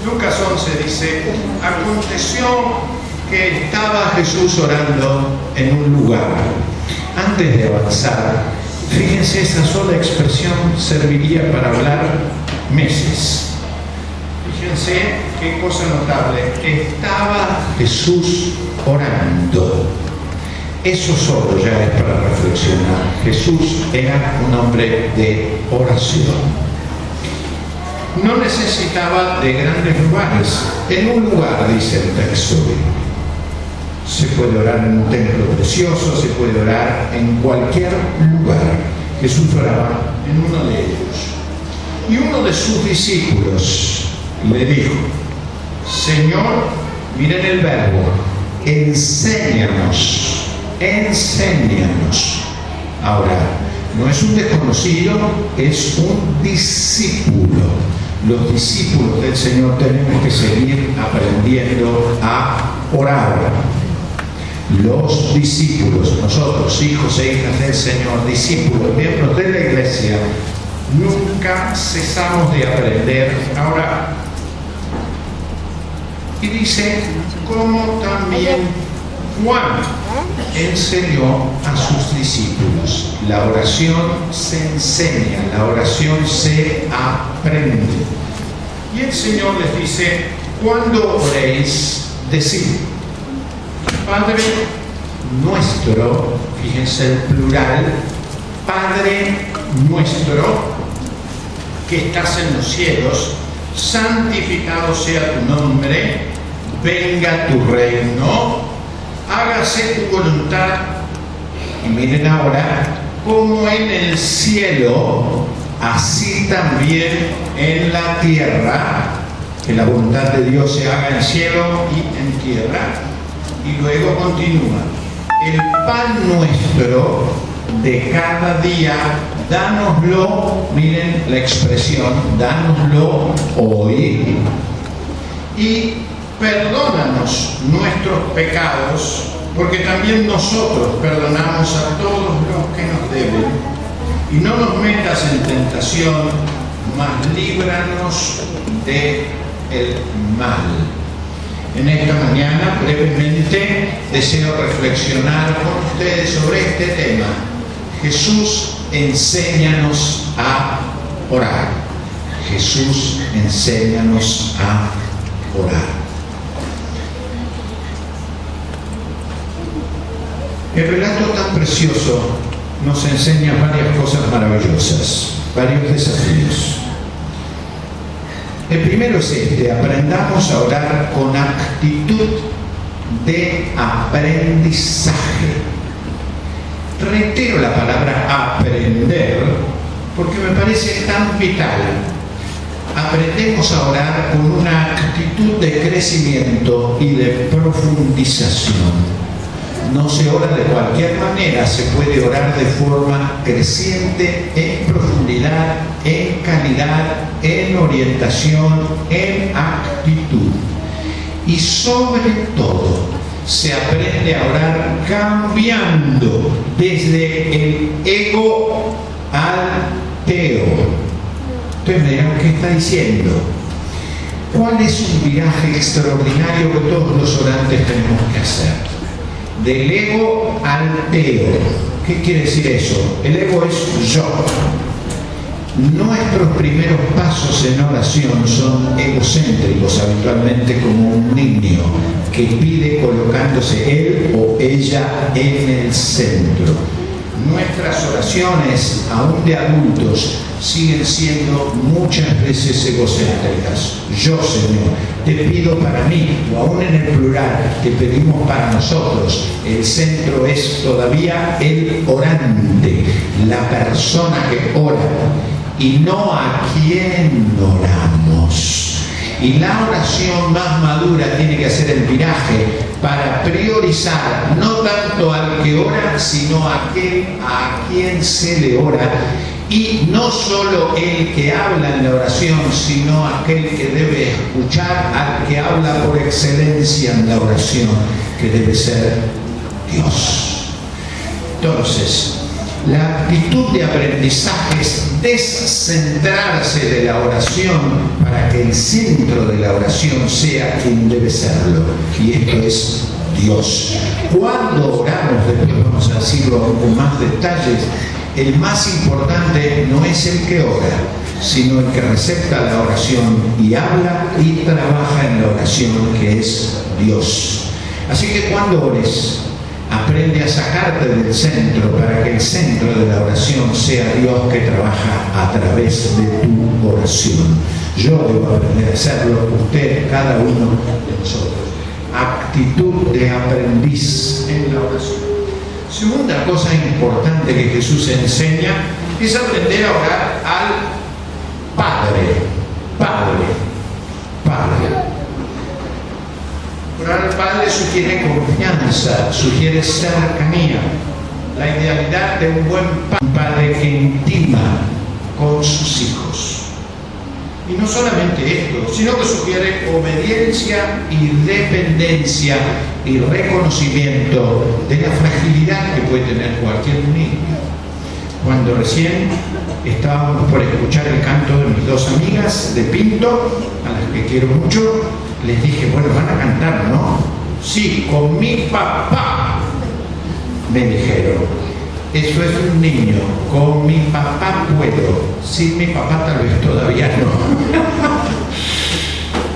Lucas 11 dice: aconteció que estaba Jesús orando en un lugar. Antes de avanzar, fíjense, esa sola expresión serviría para hablar meses. Fíjense qué cosa notable. Estaba Jesús orando. Eso solo ya es para reflexionar. Jesús era un hombre de oración. No necesitaba de grandes lugares. En un lugar, dice el texto, se puede orar en un templo precioso, se puede orar en cualquier lugar. Jesús oraba en uno de ellos. Y uno de sus discípulos le dijo: Señor, miren el verbo, enséñanos a orar. No es un desconocido, es un discípulo. Los discípulos del Señor tenemos que seguir aprendiendo a orar. Los discípulos, nosotros, hijos e hijas del Señor, discípulos, miembros de la iglesia, nunca cesamos de aprender a orar. Y dice, como también Juan enseñó a sus discípulos. La oración se enseña, la oración se aprende. Y el Señor les dice: cuando oréis, decid: Padre nuestro, fíjense el plural, Padre nuestro, que estás en los cielos, santificado sea tu nombre, venga tu reino, hágase tu voluntad. Y miren ahora, como en el cielo, así también en la tierra, que la voluntad de Dios se haga en el cielo y en tierra. Y luego continúa: el pan nuestro de cada día, dánoslo, miren la expresión, dánoslo hoy, y perdónanos nuestros pecados, porque también nosotros perdonamos a todos los que nos deben, y no nos metas en tentación, mas líbranos del mal. En esta mañana, brevemente, deseo reflexionar con ustedes sobre este tema. Jesús, enséñanos a orar. Jesús, enséñanos a orar. El relato tan precioso nos enseña varias cosas maravillosas, varios desafíos. El primero es este: aprendamos a orar con actitud de aprendizaje. Reitero la palabra aprender porque me parece tan vital. Aprendemos a orar con una actitud de crecimiento y de profundización. No se ora de cualquier manera, se puede orar de forma creciente, en profundidad, en calidad, en orientación, en actitud. Y sobre todo, se aprende a orar cambiando desde el ego al teo. Ustedes me dirán, ¿qué está diciendo? ¿Cuál es un viraje extraordinario que todos los orantes tenemos que hacer? Del ego al teo. ¿Qué quiere decir eso? El ego es yo. Nuestros primeros pasos en oración son egocéntricos, habitualmente como un niño que pide colocándose él o ella en el centro. Nuestras oraciones, aún de adultos, siguen siendo muchas veces egocéntricas. Yo, Señor, te pido para mí, o aún en el plural, te pedimos para nosotros. El centro es todavía el orante, la persona que ora, y no a quien oramos. Y la oración más madura tiene que hacer el viraje para priorizar no tanto al que ora, sino a quien se le ora. Y no solo el que habla en la oración, sino aquel que debe escuchar al que habla por excelencia en la oración, que debe ser Dios. Entonces, La actitud de aprendizaje es descentrarse de la oración para que el centro de la oración sea quien debe serlo, y esto es Dios. Cuando oramos, después vamos a decirlo con más detalles, el más importante no es el que ora, sino el que recepta la oración y habla y trabaja en la oración, que es Dios. Así que cuando ores, aprende a sacarte del centro para que el centro de la oración sea Dios que trabaja a través de tu oración. Yo debo aprender a hacerlo, usted, cada uno de nosotros. Actitud de aprendiz en la oración. Segunda cosa importante que Jesús enseña es aprender a orar al Padre. Orar al Padre sugiere confianza, sugiere cercanía, la idealidad de un buen padre que intima con sus hijos. Y no solamente esto, sino que sugiere obediencia y dependencia y reconocimiento de la fragilidad que puede tener cualquier niño. Cuando recién estábamos por escuchar el canto de mis dos amigas de Pinto, a las que quiero mucho, les dije, bueno, van a cantar, ¿no? Sí, con mi papá, me dijeron. Eso es un niño, con mi papá puedo, sin mi papá tal vez todavía no.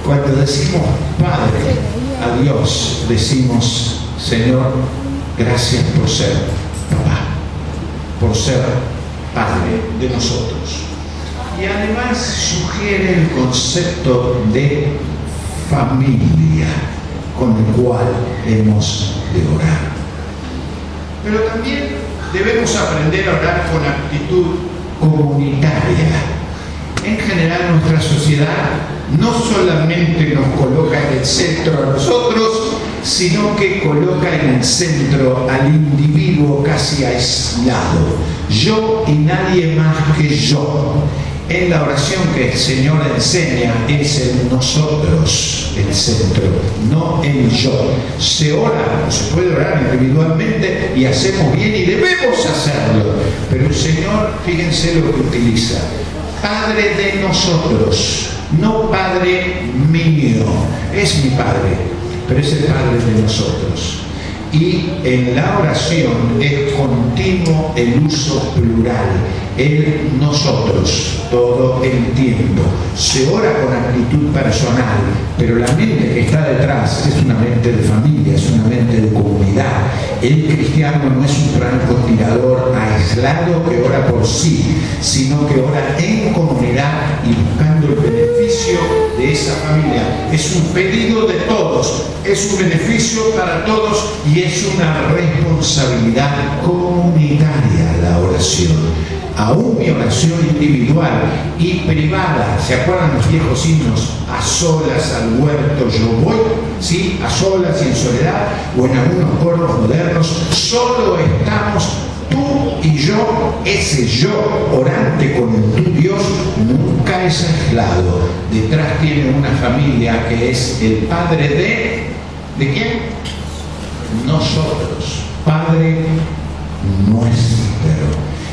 Cuando decimos Padre a Dios, decimos, Señor, gracias por ser papá, por ser Padre de nosotros. Y además sugiere el concepto de familia con el cual hemos de orar. Pero también debemos aprender a orar con actitud comunitaria. En general, nuestra sociedad no solamente nos coloca en el centro a nosotros, sino que coloca en el centro al individuo casi aislado. Yo y nadie más que yo. En la oración que el Señor enseña es el nosotros el centro, no el yo. Se ora, o se puede orar individualmente y hacemos bien y debemos hacerlo. Pero el Señor, fíjense lo que utiliza. Padre de nosotros, no Padre mío. Es mi Padre, pero es el Padre de nosotros. Y en la oración es continuo el uso plural, el nosotros, todo el tiempo. Se ora con actitud personal, pero la mente que está detrás es una mente de familia, es una mente de comunidad. El cristiano no es un francotirador aislado que ora por sí, sino que ora en comunidad y buscando el beneficio de esa familia. Es un pedido de todos, es un beneficio para todos y es una responsabilidad comunitaria la oración. Aún mi oración individual y privada, ¿se acuerdan los viejos himnos? A solas al huerto yo voy, ¿sí? A solas y en soledad, o en algunos coros modernos, solo estamos tú y yo. Ese yo orante con el tu Dios nunca es aislado. Detrás tiene una familia que es el Padre ¿de quién? Nosotros, Padre nuestro.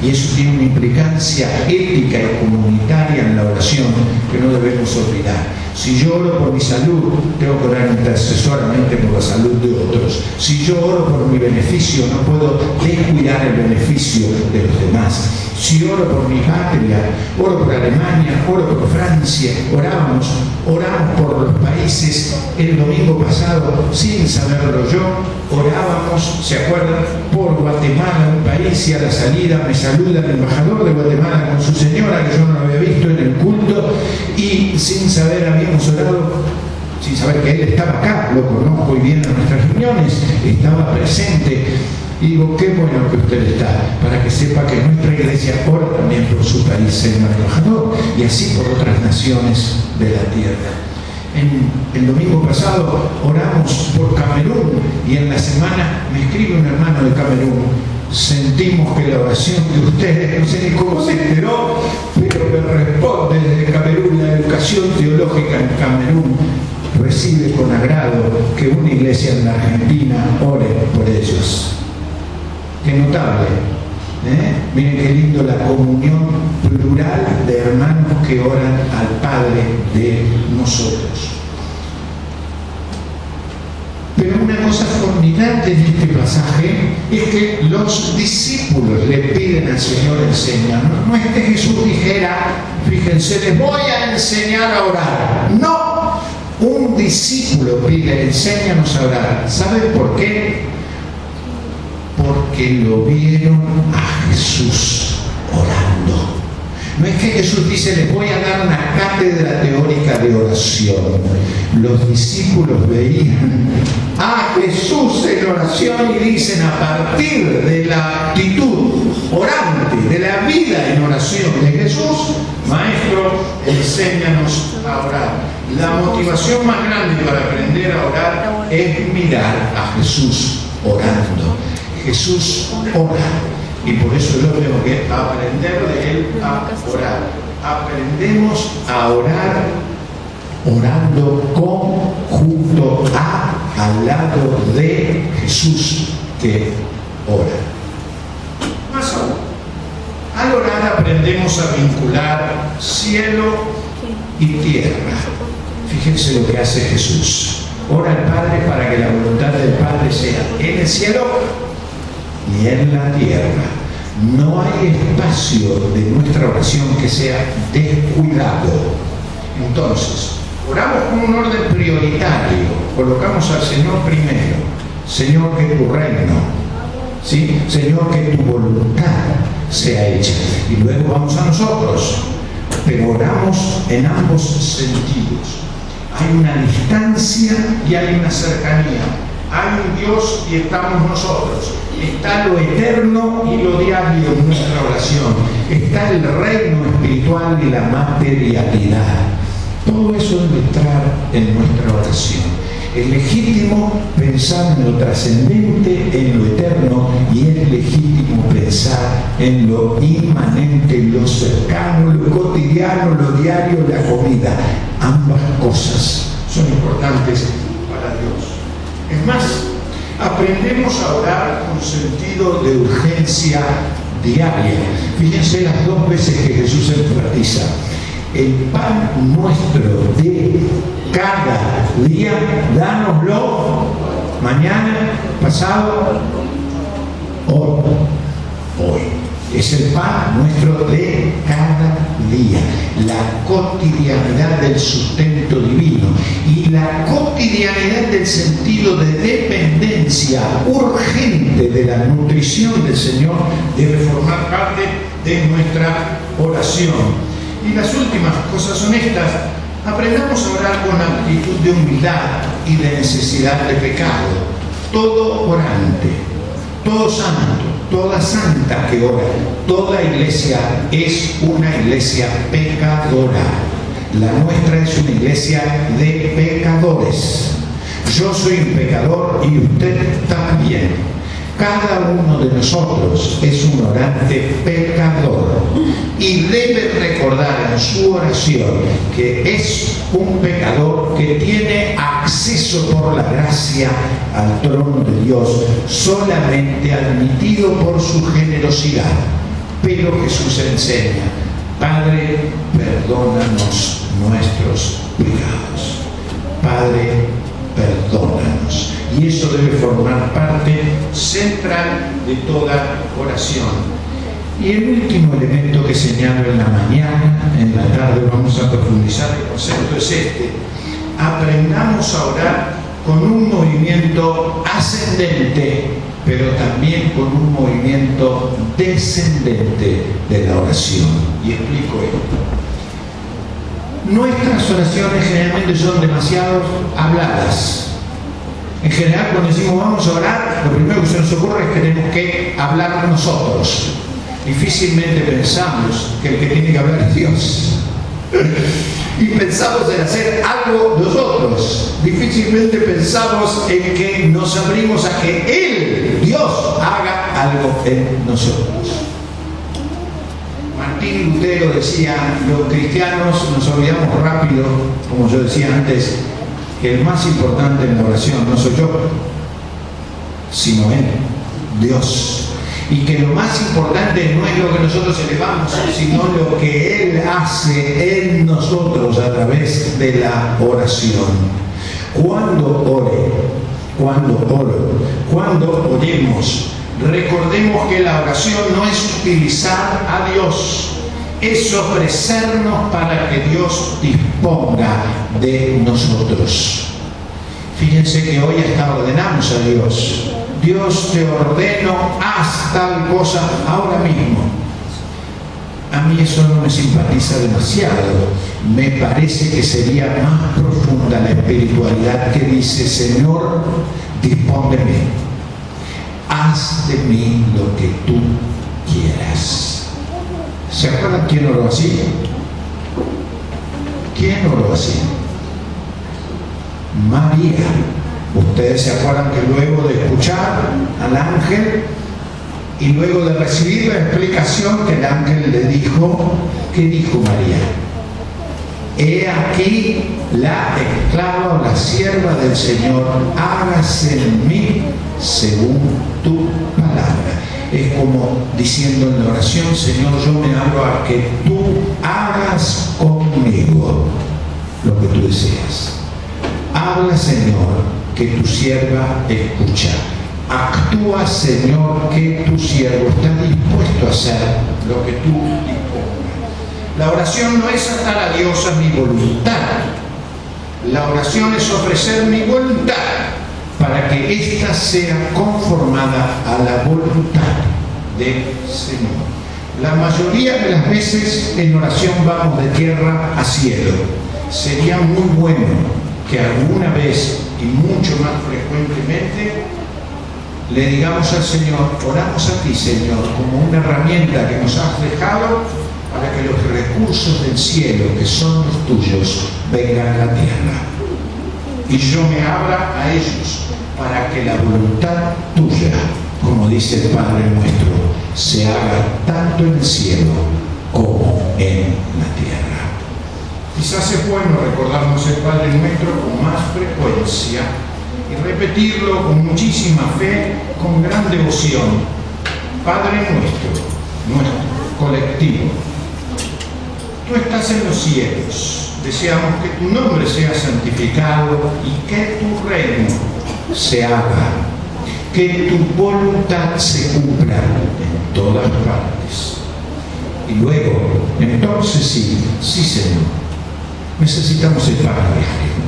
Y eso tiene una implicancia ética y comunitaria en la oración que no debemos olvidar. Si yo oro por mi salud, tengo que orar intercesoramente por la salud de otros. Si yo oro por mi beneficio, no puedo descuidar el beneficio de los demás. Si oro por mi patria, oro por Alemania, oro por Francia, oramos por los países. El domingo pasado, sin saberlo yo, orábamos, ¿se acuerdan? Por Guatemala, un país, y a la salida me saluda el embajador de Guatemala con su señora, que yo no lo había visto en el culto, y sin saber habíamos orado, sin saber que él estaba acá, lo conozco y viene a nuestras reuniones, estaba presente. Y digo, qué bueno que usted está, para que sepa que nuestra iglesia ora también por su país, señor embajador, y así por otras naciones de la tierra. El domingo pasado oramos por Camerún y en la semana me escribe un hermano de Camerún. Sentimos que la oración de ustedes, no sé ni cómo se enteró, pero me responde desde Camerún. La educación teológica en Camerún recibe con agrado que una iglesia en la Argentina ore por ellos. Qué notable Miren qué lindo la comunión plural de hermanos que oran al Padre de nosotros. Pero una cosa formidable en este pasaje es que los discípulos le piden al Señor enseñar. No es que Jesús dijera, fíjense, les voy a enseñar a orar. No, un discípulo pide, enséñanos a orar. ¿Saben por qué? Porque lo vieron a Jesús orando. No es que Jesús dice, les voy a dar una cátedra teórica de oración. Los discípulos veían a Jesús en oración y dicen, a partir de la actitud orante, de la vida en oración de Jesús, Maestro, enséñanos a orar. La motivación más grande para aprender a orar es mirar a Jesús orando. Jesús ora. Y por eso yo tengo que aprender de Él a orar. Aprendemos a orar orando junto al lado de Jesús que ora. Más aún, al orar aprendemos a vincular cielo y tierra. Fíjense lo que hace Jesús. Ora al Padre para que la voluntad del Padre sea en el cielo y en la tierra. No hay espacio de nuestra oración que sea descuidado. Entonces, oramos con un orden prioritario. Colocamos al Señor primero. Señor, que tu reino, ¿sí? Señor, que tu voluntad sea hecha. Y luego vamos a nosotros. Pero oramos en ambos sentidos. Hay una distancia y hay una cercanía. Hay un Dios y estamos nosotros. Está lo eterno y lo diario en nuestra oración. Está el reino espiritual y la materialidad. Todo eso debe entrar en nuestra oración. Es legítimo pensar en lo trascendente, en lo eterno, y es legítimo pensar en lo inmanente, lo cercano, lo cotidiano, lo diario, la comida. Ambas cosas son importantes para Dios. Es más, aprendemos a orar con sentido de urgencia diaria. Fíjense las dos veces que Jesús enfatiza. El pan nuestro de cada día, dánoslo mañana, pasado, hoy. Es el pan nuestro de cada día, la cotidianidad del sustento divino y la cotidianidad del sentido de dependencia urgente de la nutrición del Señor debe formar parte de nuestra oración. Y las últimas cosas son estas: aprendamos a orar con actitud de humildad y de necesidad de pecado. Todo orante, todo santo, toda santa que ora, toda iglesia es una iglesia pecadora. La nuestra es una iglesia de pecadores. Yo soy un pecador y usted también. Cada uno de nosotros es un orante pecador y debe recordar en su oración que es un pecador que tiene acceso por la gracia al trono de Dios, solamente admitido por su generosidad. Pero Jesús enseña: Padre, perdónanos nuestros pecados. Padre, perdónanos. Y eso debe formar parte central de toda oración. Y el último elemento que señalo en la mañana, en la tarde vamos a profundizar el concepto, es este: aprendamos a orar con un movimiento ascendente, pero también con un movimiento descendente de la oración. Y explico esto. Nuestras oraciones generalmente son demasiado habladas. En general, cuando decimos vamos a orar, lo primero que se nos ocurre es que tenemos que hablar nosotros. Difícilmente pensamos que el que tiene que hablar es Dios. Y pensamos en hacer algo nosotros. Difícilmente pensamos en que nos abrimos a que Él, Dios, haga algo en nosotros. Martín Lutero decía: los cristianos nos olvidamos rápido, como yo decía antes, que el más importante en la oración no soy yo, sino Él, Dios. y que lo más importante no es lo que nosotros elevamos, sino lo que Él hace en nosotros a través de la oración. Cuando oremos, recordemos que la oración no es utilizar a Dios, es ofrecernos para que Dios disponga de nosotros. Fíjense que hoy hasta ordenamos a Dios. Dios, te ordeno, haz tal cosa ahora mismo. A mí eso no me simpatiza demasiado. Me parece que sería más profunda la espiritualidad que dice: Señor, dispón de mí. Haz de mí lo que tú quieras. ¿Se acuerdan quién oró así? ¿Quién oró así? María. Ustedes se acuerdan que luego de escuchar al ángel y luego de recibir la explicación que el ángel le dijo, ¿qué dijo María? He aquí la esclava o la sierva del Señor, hágase en mí según tu palabra. Es como diciendo en la oración: Señor, yo me abro a que tú hagas conmigo lo que tú deseas. Habla, Señor, que tu sierva escucha. Actúa, Señor, que tu siervo está dispuesto a hacer lo que tú dispongas. La oración no es atar a Dios a mi voluntad. La oración es ofrecer mi voluntad para que ésta sea conformada a la voluntad del Señor. La mayoría de las veces en oración vamos de tierra a cielo. Sería muy bueno que alguna vez, y mucho más frecuentemente, le digamos al Señor: oramos a ti, Señor, como una herramienta que nos has dejado para que los recursos del cielo, que son los tuyos, vengan a la tierra. Y yo me abra a ellos para que la voluntad tuya, como dice el Padre nuestro, se haga tanto en el cielo como en la tierra. Quizás es bueno recordarnos el Padre nuestro con más frecuencia y repetirlo con muchísima fe, con gran devoción. Padre nuestro colectivo, tú estás en los cielos. Deseamos que tu nombre sea santificado y que tu reino se haga, que tu voluntad se cumpla en todas partes. Y luego, entonces sí, Señor, necesitamos el pan diario.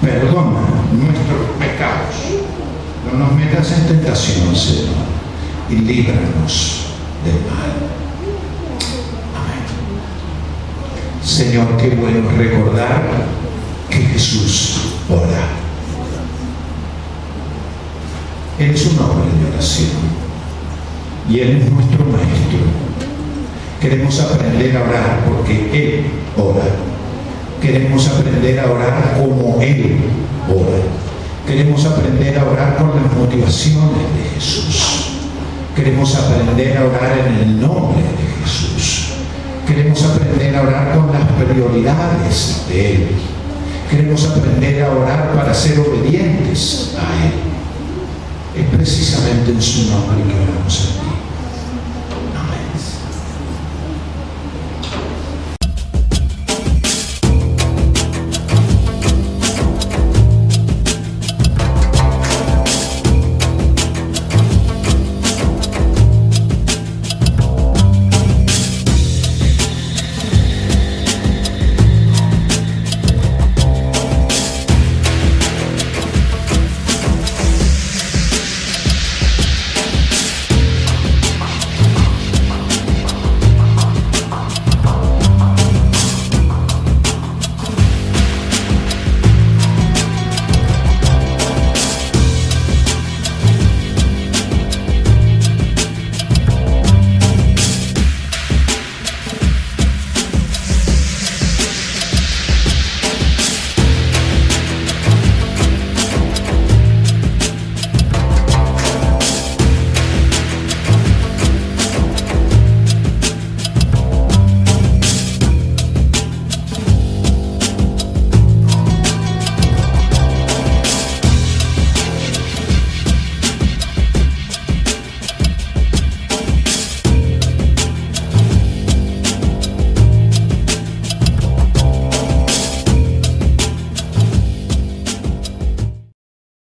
Perdona nuestros pecados, no nos metas en tentación, Señor, y líbranos del mal. Amén. Señor, qué bueno recordar que Jesús ora. Él es un hombre de oración y Él es nuestro Maestro. Queremos aprender a orar porque Él ora. Queremos aprender a orar como Él ora. Queremos aprender a orar con las motivaciones de Jesús. Queremos aprender a orar en el nombre de Jesús. Queremos aprender a orar con las prioridades de Él. Queremos aprender a orar para ser obedientes a Él. Es precisamente en su nombre que oramos a Dios.